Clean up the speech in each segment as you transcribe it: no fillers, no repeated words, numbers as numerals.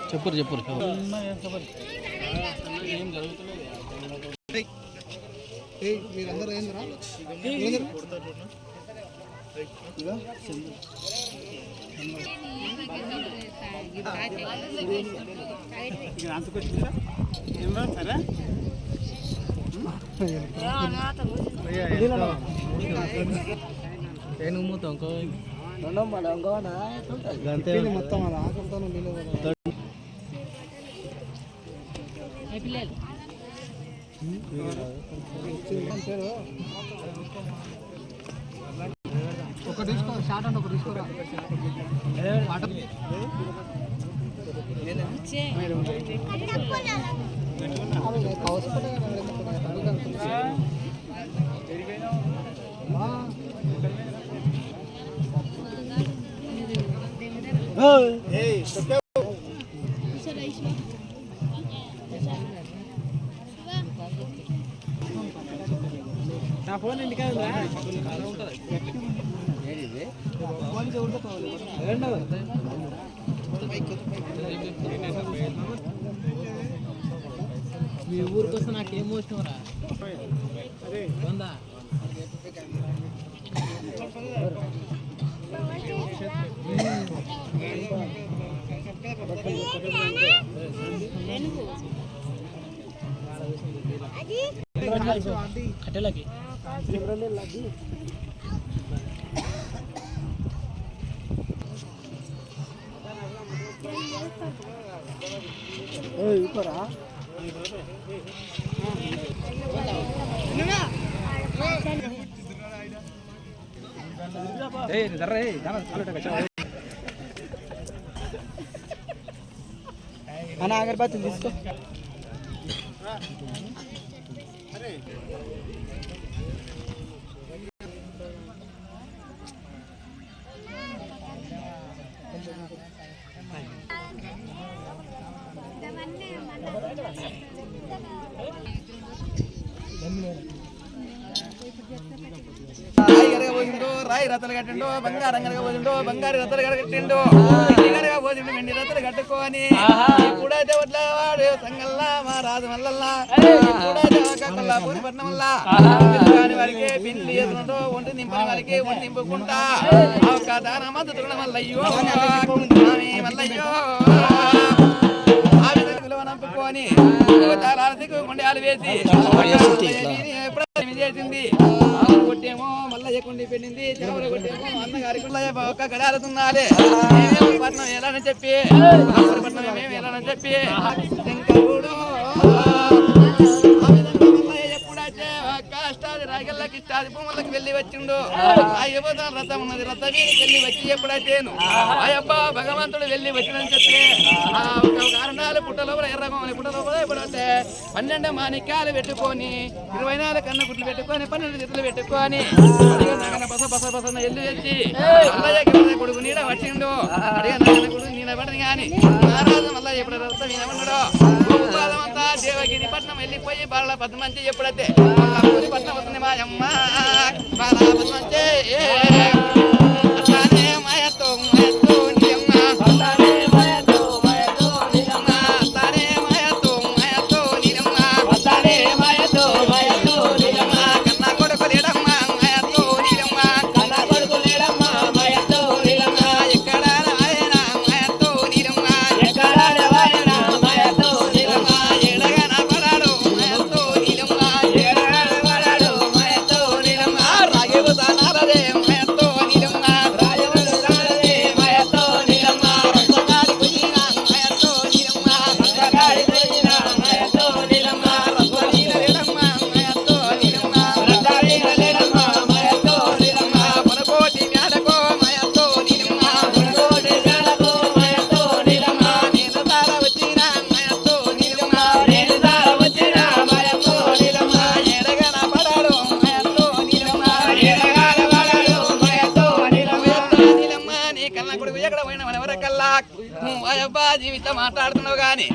చెప్పరు చెప్పరు ఏం జరుగుతుంది మీరందరూ ఏందిరా సరే నేను మూతాం మొత్తం అలా ఆకుతాను ఒక తీసుకో షార్ట్ అంటే ఒక తీసుకోరా నా ఫోన్ ఇంటికా మీ ఊరికి వస్తే నాకేం మోసినవరా ఉందా కట్టెలకి ఊపరా అన్న అగరబత్తులు తీసుకో రాయి రతలు కట్టిండో బంగారం కనుక పోతుండో బంగారు రతలు కట్టిండో కనుక పోతుండో వెండి రతలు కట్టుకొని ఇప్పుడైతే వడ్ల వాడు సంగల్లా మా రాజు మల్లల్లా ఇప్పుడైతే కక్కల్లా పూరి పట్నం వల్ల వారికి పిల్లి ఎదురుంటో ఒంటి నింపని వారికి ఒంటి నింపుకుంటా ఒక దాన మద్దతు మల్లయ్యో మల్లయ్యో ఆ విధంగా నంపుకొని కొండాలు వేసి చేసింది కొట్టేమో మళ్ళీ ఎక్కండి పెట్టింది చెరువులు కొట్టేమో అన్నగారి ఒక్క గడాలుతున్నాలే పట్నం ఎలానని చెప్పి పట్నం మేము ఎలానని చెప్పి శంకరుడు ఎప్పుడైతే కష్టాది రాగళ్ళకి ఇష్టాది భూములకు వెళ్ళి వచ్చిండు ఆ యువత రథం ఉన్నది రథం వెళ్ళి వచ్చి ఎప్పుడైతేను అయ్యబ్బా భగవంతుడు వెళ్ళి వచ్చినని చెప్పి ఆ ఒక కారణాలు పుట్టలోపల ఎర్రగోమని పుట్టలోపల ఎప్పుడైతే 12 మాణిక్యాలు పెట్టుకొని 24 కన్న గుడ్లు పెట్టుకొని 12 చేతులు పెట్టుకొని బస బస బస ఎల్లు తెచ్చి అల్లయ్యకి కొడుకు నీడ వచ్చిండు అడిగా నాన్న కొడుకు నీడ పడదు కానీ మహారాజు మళ్ళీ ఎప్పుడు రథం వినమన్నాడో అంతా దేవగిరి పట్నం వెళ్ళిపోయి బాల పద్మంచి ఎప్పుడైతే పట్నం వస్తుంది మా అమ్మ బాల పద్మంచి మాయతో జీవితం మాట్లాడుతున్నావు కానీ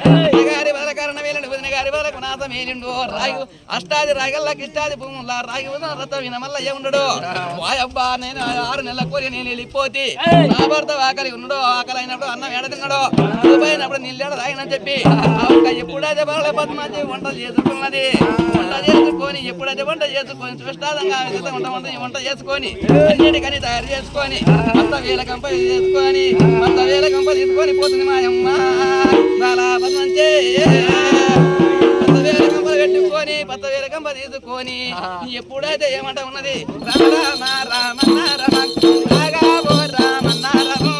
గారి బదల కారణ వేలండి వదిన గారి బదలకు నాథమే వీలిండు రాగి అష్టాది రాగల్లాకి ఇష్టాది భూముల రాగి రథ విన మల్లయ్య ఉండడు వాయబ్బా నేను 6 నెలల కోరి నేను వెళ్ళిపోతే నా భర్త ఆకలి ఉన్నాడు ఆకలి అయినప్పుడు అన్నం ఎడ తిన్నాడు పోయినప్పుడు నీళ్ళేడ తాగినని చెప్పి ఎప్పుడైతే బాగా పద్మాజీ వంట చేసుకున్నది వంట చేసుకొని ఎప్పుడైతే వంట చేసుకొని చూస్తాదంగా వంట చేసుకొని అన్నిటికని తయారు చేసుకొని అంత వేల కంప చేసుకొని అంత వేల కంప తీసుకొని పోతుంది మాయమ్మ బాలా పద్మంచే వేల కంప పెట్టుకొని 10 వేల కంప తీసుకొని ఎప్పుడైతే ఏమంట ఉన్నది రామ రామ రామ రాఘవో రామన్న రామో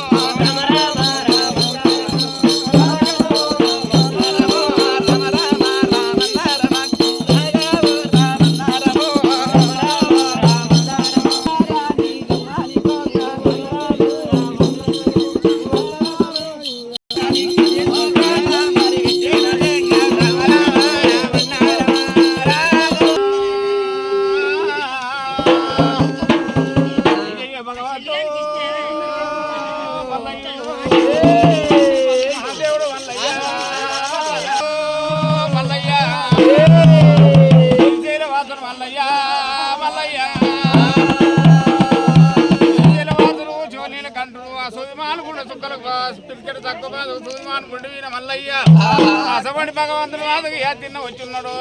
అసవంటి భగవంతుడు మాదిరి తిన్న వచ్చిన్నాడు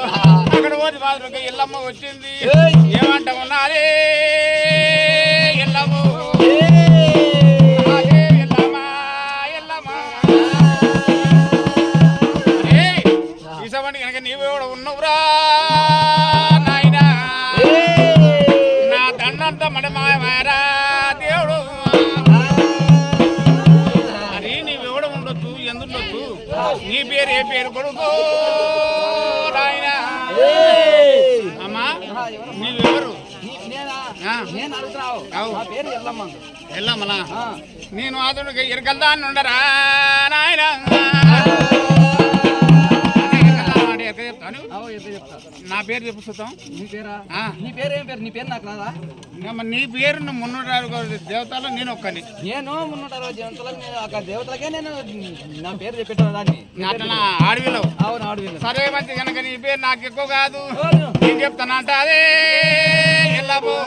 అక్కడ పోతే మాదిరి ఎల్లమ్మ వచ్చింది ఏమంట ఉన్నారే ఎల్లమ్మ ఈసవంటి కనుక నీవు కూడా ఉన్నవురా నాయన నా దండంతా మన మాయమారా దేవుడు నీ పేరు ఏ పేరు కొడుకు నాయన అమ్మా నీవెవరు ఎల్లమ్మలా నేను అతనికి ఎరకల్దాన్ని ఉండరా నాయన నా పేరు చెప్పు చూద్దాం నీ పేరా నీ పేరు ఏం పేరు నీ పేరు నాకు రాదా నీ పేరు 360 దేవతలు నేను ఒక్కని నేను 360 దేవతలకే నేను నా పేరు చెప్పేటాను దాన్ని అడవిలో అవును అడవిలో సరే మంచి కనుక నీ పేరు నాకు ఎక్కువ కాదు నేను చెప్తాను అంట అదే ఎల్లమ్మో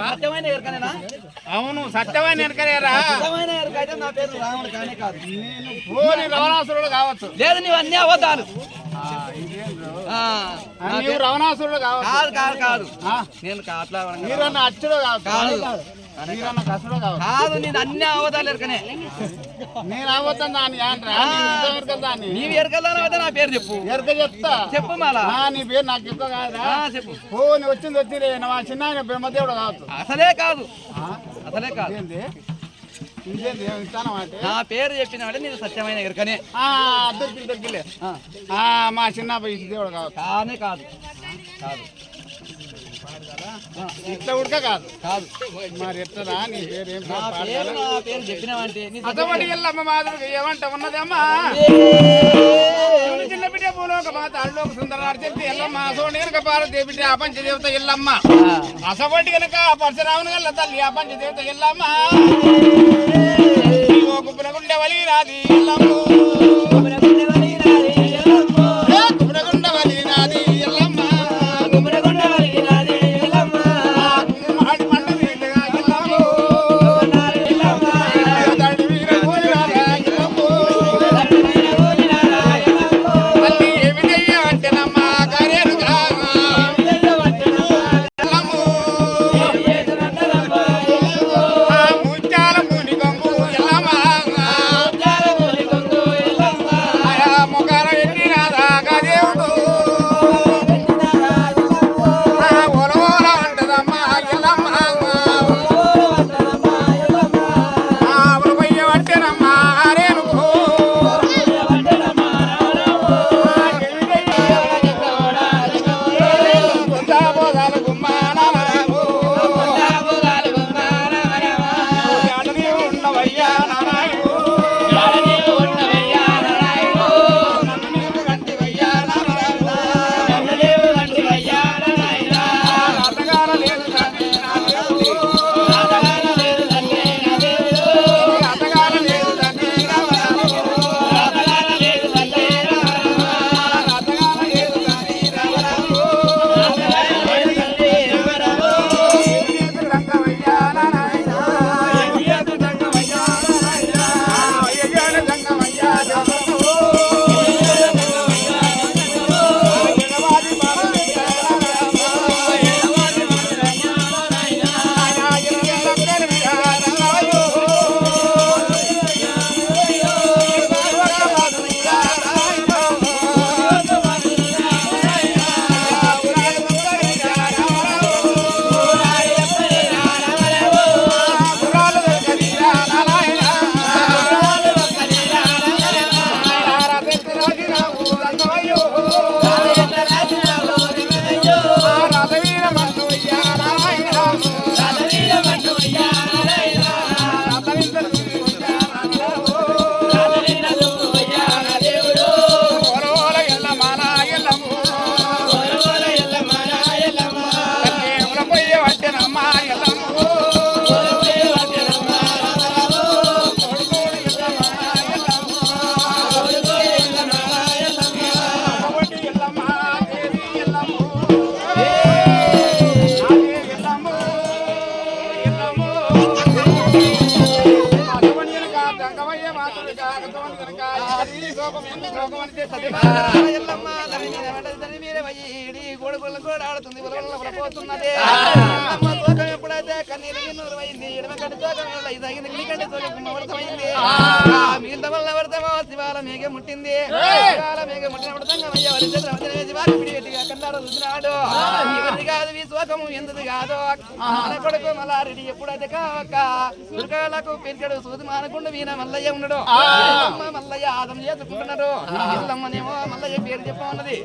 సత్యమైన ఎరకనేనా అవును సత్యమైన ఎరకనేరా సత్యమైన ఎరక అయితే నా పేరు రావణుడు కానే కాదు నేను పోని రావణాసురుడు కావచ్చు లేదు నీవు అన్ని అబద్ధాలు నీవు రావణాసురుడు కావచ్చు కాదు కాదు కాదు నేను అట్లా మీరన్న అచ్చుడు కాదు మీరన్న కసుడు కాదు నేను అన్ని అవతాలు ఎరకనే నేను అవతాను దాన్ని నీవు ఎరకదాని అయితే నా పేరు చెప్పు ఎరక చెప్తా చెప్పు మళ్ళా నీ పేరు నాకు ఎక్కువ కాదురా చెప్పు పోని వచ్చింది నా చిన్న బ్రహ్మదేవుడు కావచ్చు అసలే కాదు అసలే కాదు నా పేరు చెప్పిన నేను సత్యమైన ఎరకనే దొరికిలే మా చిన్న దేవుడు కావచ్చు కానే కాదు కాదు ఇట్లా ఉడక కాదు కాదు మరి ఎట్లా నీ పేరు ఏం పేరు చెప్పినావంటే అటువంటి ఎల్లమ్మ మాదిరి ఏమంట ఉన్నదమ్మా చిన్న బిడ్డ భూలోక మాత అల్లోక సుందరాడు చెప్తే ఎల్లమ్మ అసోటి కనుక పార్వతీ బిడ్డ ఆ పంచదేవత ఎల్లమ్మ అసోటి కనుక పరశురాముని గల్ల తల్లి ఆ పంచదేవత ఎల్లమ్మ గుబ్బునగుండె వలి రాది ఎల్లమ్మ ఎల్లమ్మ తని మీద వయ్యి కొడుకులను కూడా ఆడుతుంది పోతున్నదే ఎప్పుడైతే కన్నీరు గిన్నూరు అయింది ఎడమకంటి తోకం తగింది నీకంటే తోకమైంది మిగతా వల్ల వర్తమో శివాల మేఘ ముట్టింది శివాల మేఘ ముట్టినప్పుడు సంగమయ్య పిడిగట్టిగా కన్నాడు చూసినాడు ఎవరిది కాదు ఈ శోకము ఎందుది కాదు మన కొడుకు మల్లారెడ్డి ఎప్పుడైతే కావక్క దుర్గాలకు పెంచాడు సూది మానకుండా వీణ మల్లయ్య ఉన్నాడు మల్లయ్య ఆదం చేసుకుంటున్నాడు ఎల్లమ్మనేమో మల్లయ్య పేరు చెప్పమన్నది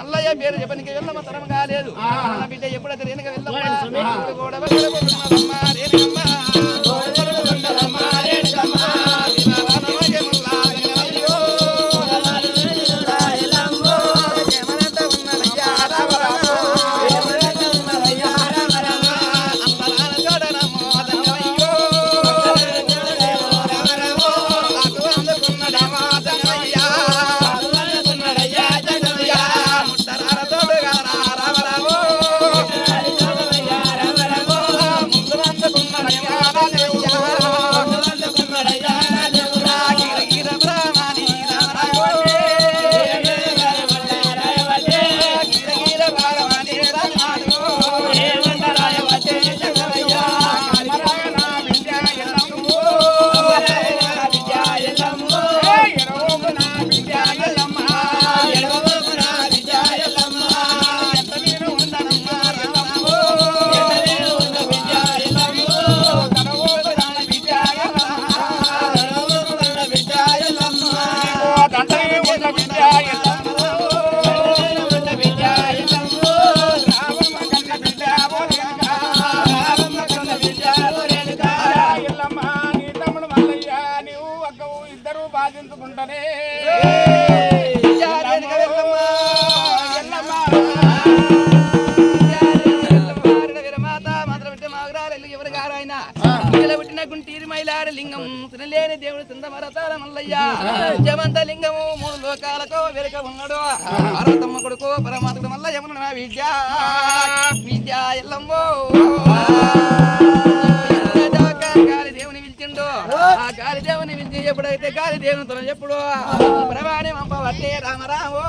మల్లయ్య పేరు చెప్పనికి వెళ్ళమ్మ తరం కాలేదు మన బిడ్డ ఎప్పుడైతే రేణుక వెళ్ళమ్మ కూడా లింగం తినలేని దేవుడు చిందమరతార మల్లయ్య జమంత లింగము మూడు లోకాలకు వెనుక ఉన్నాడు పార్వతమ్మ కొడుకు పరమాత్ముడు మల్లయ్య విద్య విద్య ఎల్లమ్మో గాలి దేవుని పిలిచిండు ఆ గాలి దేవుని పిలిచి ఎప్పుడైతే గాలి దేవునితో ఎప్పుడు ప్రవాణి మంప వట్టే రామరామో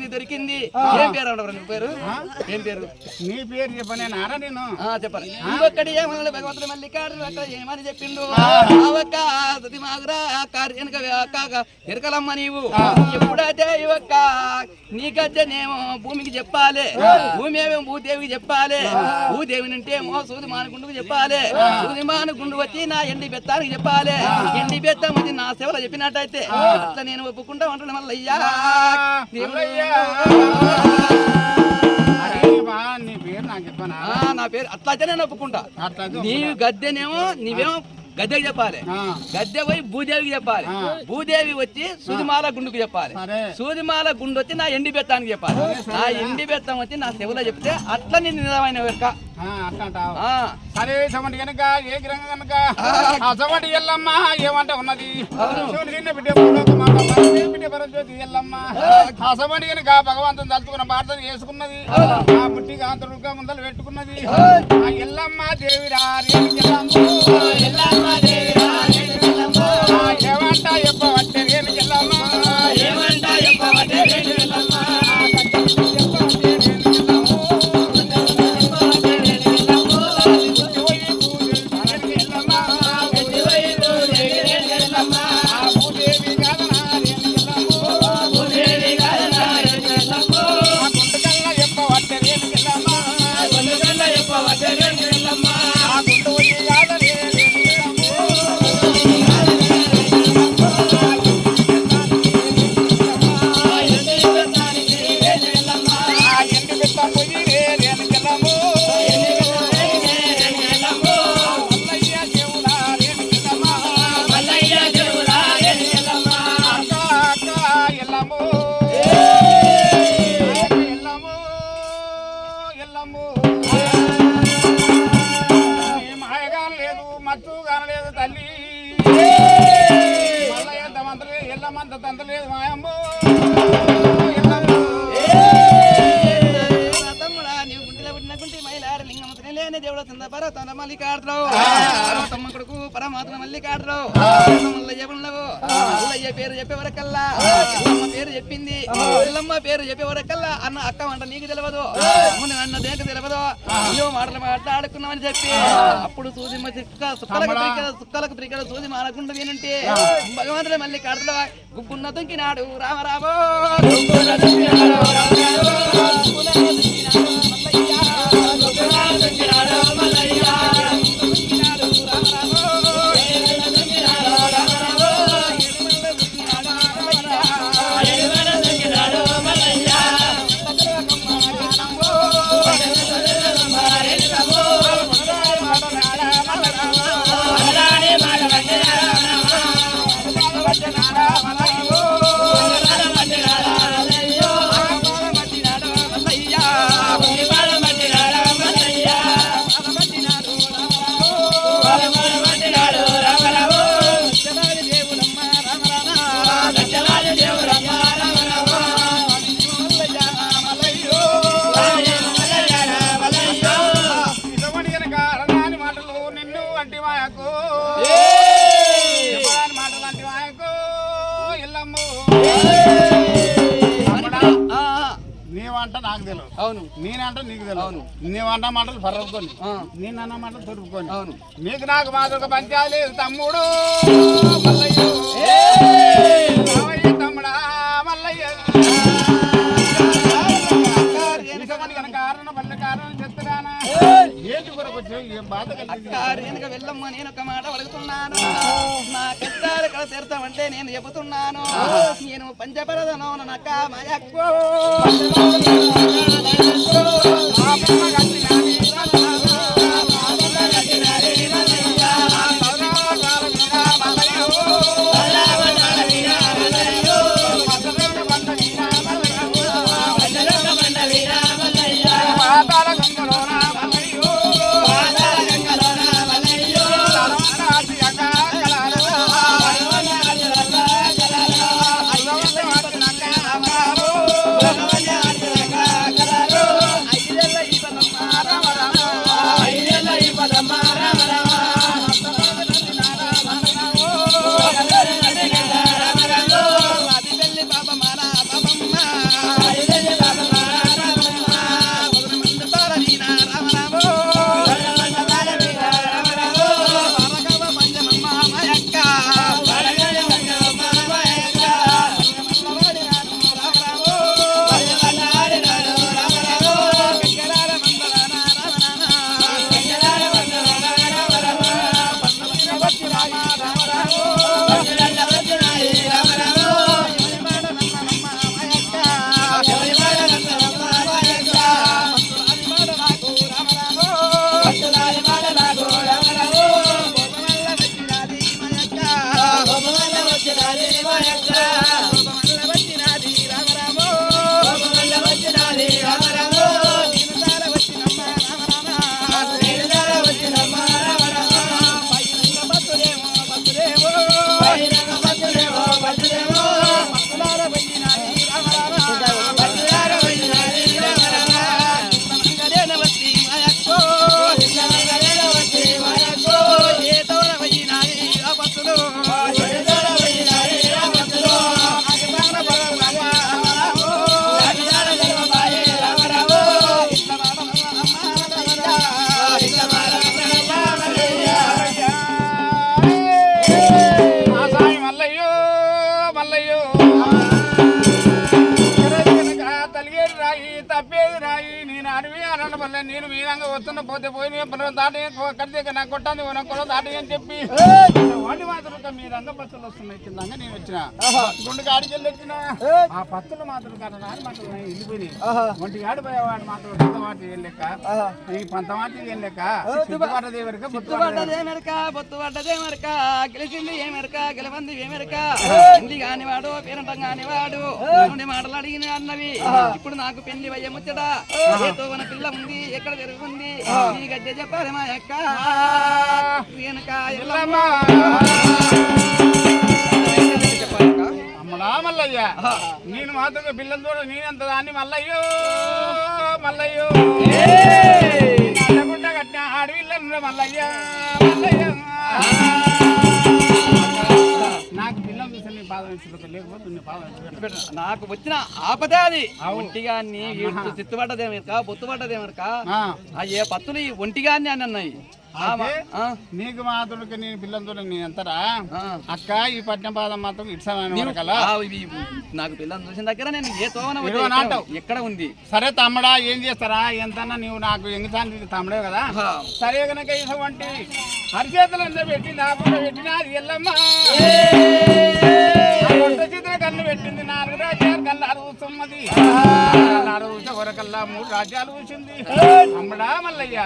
దొరికింది ఏం పేరు నీ పేరు ఏం పేరు నీ పేరు చెప్పనేనారా నేను చెప్పాలి ఇంకొకటి ఏమన్నా భగవంతుడు మల్లికార్జున అక్కడ ఏమని చెప్పిండు ఎరకలమ్మ నీవు ఎప్పుడైతే ఇవక్క నీకైతేనేమో భూమికి చెప్పాలి భూమి ఏమో భూదేవికి చెప్పాలి భూదేవిని అంటే ఏమో సూది మానగుండుకు చెప్పాలి సూది మానగుండు వచ్చి నా ఎండి బెత్తానికి చెప్పాలి ఎండి బెత్తం వచ్చి నా సేవలో చెప్పినట్టయితే అట్లా నేను ఒప్పుకుంటా ఉంటాను మల్లయ్యా నా పేరు అట్లా అయితే నేను ఒప్పుకుంటా నీ గద్దెనేమో నీవేమో గద్దెకి చెప్పాలి గద్దె పోయి భూదేవికి చెప్పాలి భూదేవి వచ్చి సూదిమాల గుండుకు చెప్పాలి సూదిమాల గుండు వచ్చి నా ఎండి బెత్తానికి చెప్పాలి నా ఎండి బెత్తం వచ్చి నా చెవులో చెప్తే అట్లా నేను నిజమైన వెనుక సరే సమంటి కనుక ఏ గ్రంథ కనుక అసమంటి ఎల్లమ్మ ఏమంట ఉన్నది బిడ్డ పరజ్యోతి ఎల్లమ్మ అసమంటి కనుక భగవంతుని తలుచుకున్న ప్రార్థన చేసుకున్నది ఆ బుట్టి కాంతరుగా ముందలు పెట్టుకున్నది ఆ ఎల్లమ్మ దేవిరా ఏమంటా చెప్పవట్టే రేణు ఎల్లమ్మ ఏమంటా చెప్పవట్టే రేణు ఎల్లమ్మ అంత తంత లేదు మాయమ్మో తమ్ముడా నీవు గుంటిలో పుట్టిన గుంటి మైలార లింగమతనే లేని దేవుడు తంద పర్వతం మల్లికార్తరావు పర్వతమ్మ కొడుకు పరమాత్మ మల్లికార్తరావు మల్లయ్య ఉన్నవు మల్లయ్య పేరు చెప్పేవరకల్లా ఎల్లమ్మ పేరు చెప్పింది ఎల్లమ్మ పేరు చెప్పేవరకల్లా అన్న అక్క వంట నీకు తెలియదు ముందు అన్న దేనికి తెలియదు నువ్వు మాటలు మాట్లాడుకున్నామని చెప్పి అప్పుడు సూది సుక్కలకు ప్రికల సూది మానకుండా వినుంటే భగవంతుడు మల్లికార్తరావు గుబ్బున్న తొంకినాడు రామరామో నీవంట నాకు తెలియదు అవును నేనంట నీకు తెలియదు నీవంట మాటలు పర్వకొని నేనన్న మాటలు తొడుపుకొని అవును నీకు నాకు మాత్రం పంచాలి తమ్ముడు మల్లయ్య తమ్ముడా మల్లయ్య కారణం పల్లె కారణం చెప్తానా ఏంటి కొరకు ఏం బాధ వెనక వెళ్ళమ్మ నేను ఒక మాట అడుగుతున్నాను నా కష్టాలు ఇక్కడ తీర్తామంటే నేను చెబుతున్నాను నేను పంచపరదను నక్క మాయక్కో నేను మీరంగా వస్తున్న పోతే పోయి దాటి కడితే నాకు కొట్టాను నాకు కూడా దాటి అని చెప్పి వాడి మాత్రం మీ రంగ పత్తులు వస్తున్నాయి కింద నేను వచ్చిన గుండె కాడికి వెళ్ళి వచ్చిన ఆ పత్తులు మాత్రం కదా నాని మాటలు వెళ్ళిపోయి ఒంటి ఆడిపోయే వాడి మాత్రం వాటి వెళ్ళక ఈ పంత వాటి వెళ్ళక బొత్తుపడ్డదేమరక గెలిచింది ఏమెరక గెలవంది ఏమెరక పెళ్లి కానివాడు పేరంటం కానివాడు మాటలు అడిగిన అన్నవి ఇప్పుడు నాకు పెళ్లి వయ్య ముచ్చట మన పిల్ల ఉంది ఎక్కడ జరుగుతుంది ఈ గద్దె చెప్పాలి మా యొక్క వెనక అమ్మ మల్లయ్య నేను మాత్రం పిల్లలు చూడ నేనెంత దాన్ని మల్లయ్యో మల్లయ్యో అడ్డగుడ్డ కట్టిన ఆడవిల్ల మల్లయ్య మల్లయ్య నాకు పిల్లలు చూసి నీ పాదం ఇచ్చి లేకపోతే నీ పాదం నాకు వచ్చిన ఆపదే అది ఒంటిగాన్ని తిత్తుపడ్డదేమక బొత్తుపడ్డదేమక ఏ పత్తులు ఈ ఒంటిగాన్ని అని అన్నాయి నీకు మాత్రం నేను పిల్లలతో నేను ఎంతరా అక్క ఈ పట్నం పాదం మాత్రం ఇట్సాను కదా నాకు పిల్లలు చూసిన దగ్గర నేను ఏ తోవన ఎక్కడ ఉంది సరే తమ్ముడా ఏం చేస్తారా ఎంతన్నా నీవు నాకు ఎంగసానికి తమ్ముడే కదా సరే కనుక ఇటువంటి అరిచేతులు పెట్టి నాకు పెట్టినది ఎల్లమ్మ చిత్ర కన్ను పెట్టింది 4 రాజ్యాలు కల్లా అరుగుతున్నది అరుగుతే వరకల్లా 3 రాజ్యాలు కూర్చుంది తమ్ముడా మల్లయ్య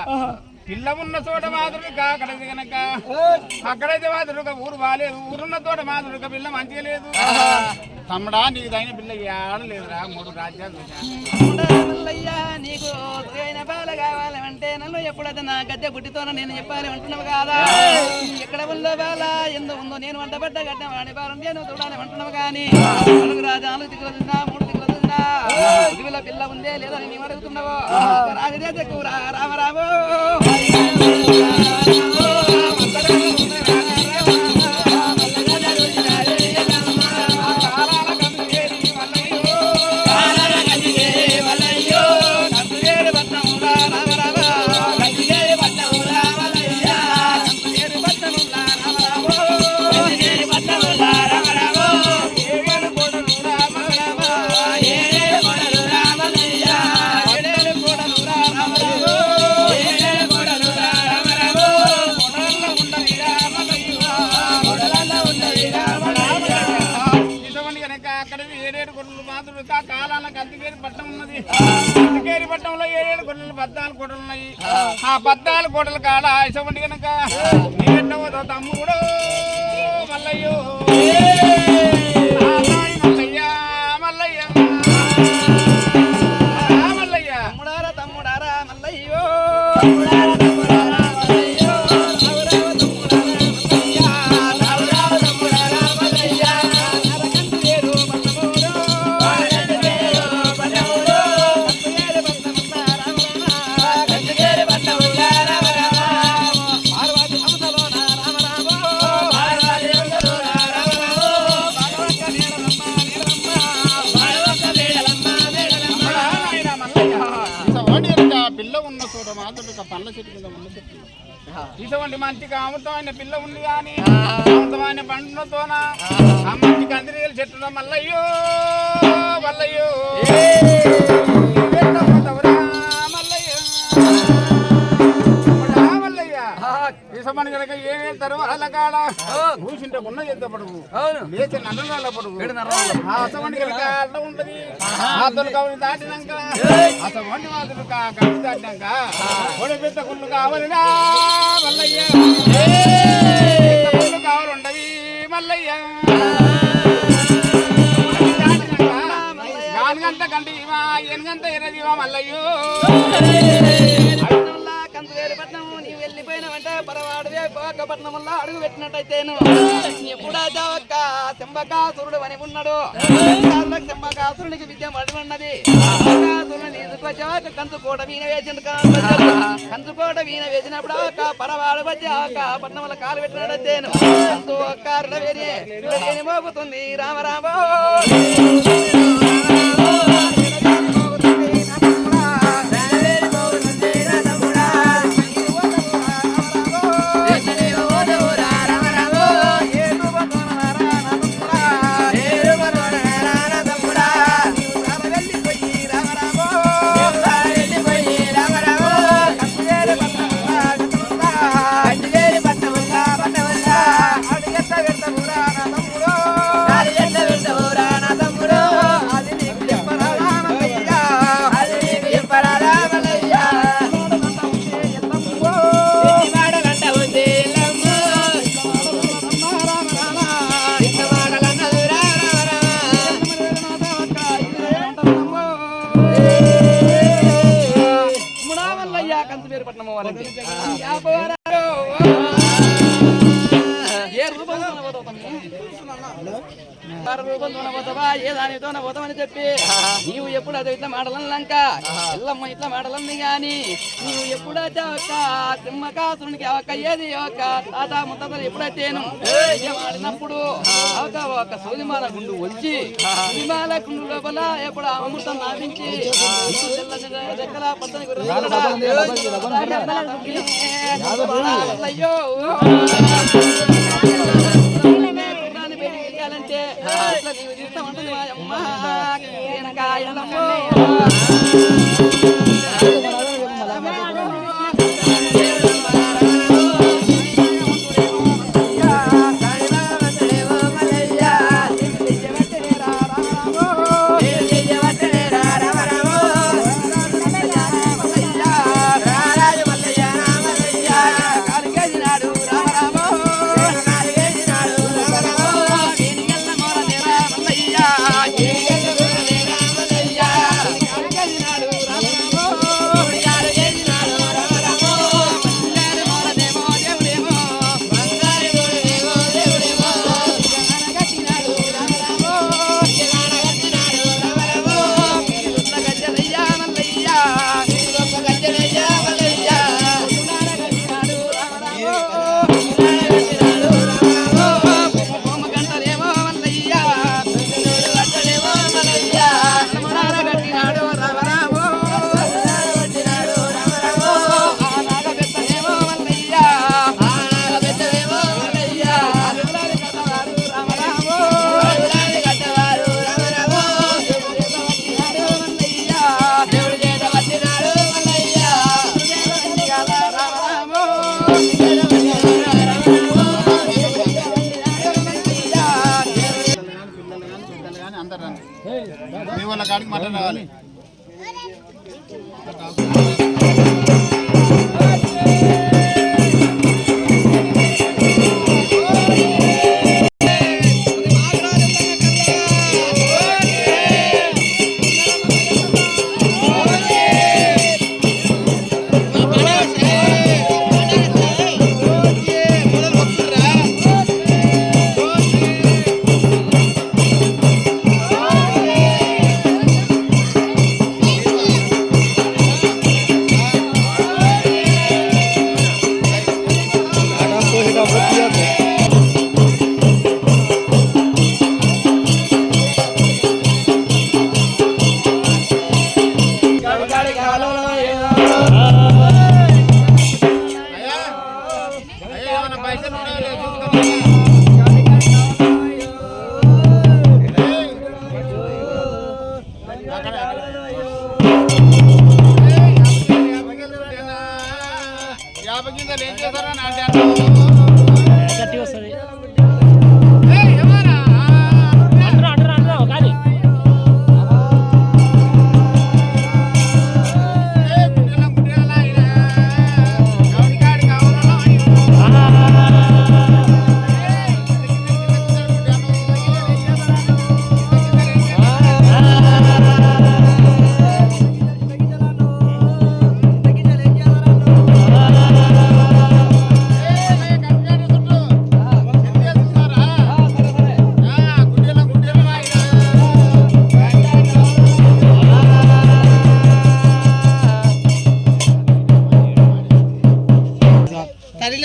పిల్ల ఉన్న చోట మాదిరిగా అక్కడైతే కనుక అక్కడైతే మాదిరిగా ఊరు బాగాలేదు ఊరున్న చోట మాదిరిగా పిల్ల మంచిగా లేదు తమ్ముడా నీకు తగిన పిల్ల ఆడలేదురా 3 రాజ్యాలు నీకు పాలు కావాలంటే నన్ను ఎప్పుడైతే నా గద్దె పుట్టితోనో నేను చెప్పాలి అంటున్నావు కదా ఎక్కడ ఉందో బాల ఎందుకు ఉందో నేను వంట పడ్డ గడ్డ వాడి బాలం నేను చూడాలి అంటున్నావు కానీ 4 రాజాలు దిగులు తిన్నా 3 దిగులు తిన్నా దిగుల పిల్ల ఉందే లేదా నేను అడుగుతున్నావు రాజదేశ కూర రామరామో కాలాల కందికేరి పట్టణం ఉన్నది కందికేరి పట్టణంలో 7 గొర్రెలు 14 కోటలు ఉన్నాయి ఆ 14 కోటల కాడ ఇసవంటి కనుక నీవెన్నవో తమ్ముడు మల్లయ్యో మల్లయ్య మల్లయ్య మల్లయ్య తమ్ముడారా మల్లయ్యో పండ్ల చెట్టు కింద ఉన్న చెట్టు ఇటువంటి మంచిగా అమృతమైన పిల్ల ఉంది కానీ అమృతమైన పండ్లతోన ఆ మంచిగా అందరికీ చెట్టు మల్లయ్యో మల్లయ్యో ఇసమని కనుక ఏ తర్వాత కాడ కూర్చుంటే ఉన్న ఎంత పడుగు లేచి నల్ల పడుగు అసమంటి కనుక అడ్డ ఉంటది ఆతులు కావాలి దాటినాక అసమంటి మాతులు కవి దాటినాక ఒడి పెద్ద కుళ్ళు కావాలినా మల్లయ్య కుళ్ళు కావాలి ఉండవి మల్లయ్య గానిగంట కంటి ఎనుగంట ఎర్రదివా మల్లయ్యో నీవు వెళ్ళిపోయినావంటే పరవాడువే పట్టణం వల్ల అడుగు పెట్టినట్టయితేను ఎప్పుడైతే ఒక్క శంబకాసురుడు అని ఉన్నాడు శంబకాసురునికి విద్య పడి ఉన్నది కంచుకోట వీణ వేసింది కంచుకోట వీణ వేసినప్పుడు ఒక పరవాడు వచ్చి ఒక పట్టణం వల్ల కాలు పెట్టినట్టయితేను కంచు ఒక్క వేరే మోగుతుంది రామరామో పార రూపంతోన పోతావా ఏ దానితోన పోతామని చెప్పి నీవు ఎప్పుడు అది ఇట్లా మాటలన్నాక ఎల్లమ్మ ఇట్లా మాటలంది గాని నీవు ఎప్పుడైతే ఒక సింహకాసునికి ఒక ఏది ఒక తాత ముత్తలు ఎప్పుడైతేను మాడినప్పుడు ఒక సూదిమాల గుండు వచ్చి సూదిమాల గుండు లోపల ఎప్పుడు అమృతం నాటించి రెక్కల పచ్చని అయ్యో అంటే అట్లా నీవు తీస్తామంటుంది మా అమ్మ కాయలమ్మో మీ వాళ్ళ కాడికి మటన్ రావాలి. గట్టి వస్తుంది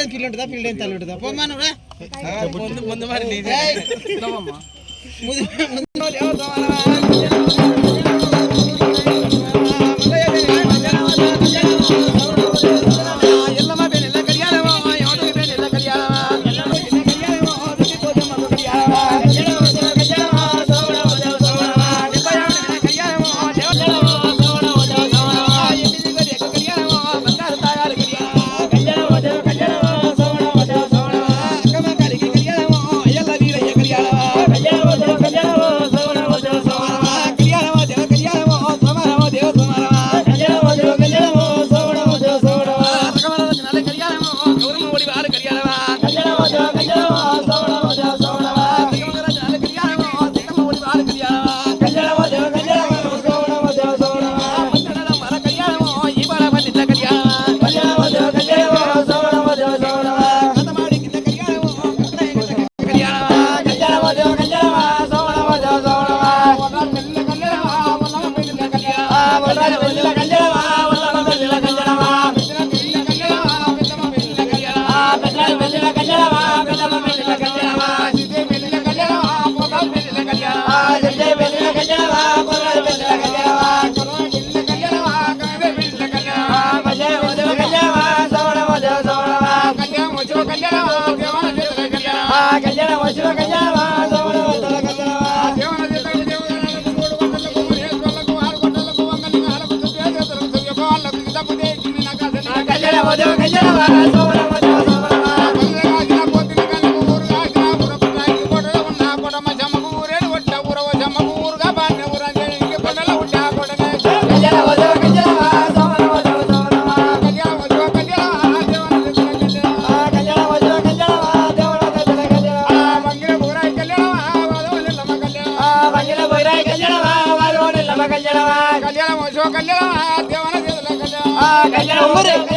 ఫీల్డ్ ఉంటుందా ఫీల్డ్ ఏం తల్లి ఉంటుందా పోమ్మా ముందు మరి కళ్యాణ పోయిరాయి కళ్యాణమా వారు నిలవ కళ్యాణమా కళ్యాణం శివ కళ్యాణం దేవన దేవల కళ్యాణం కళ్యాణం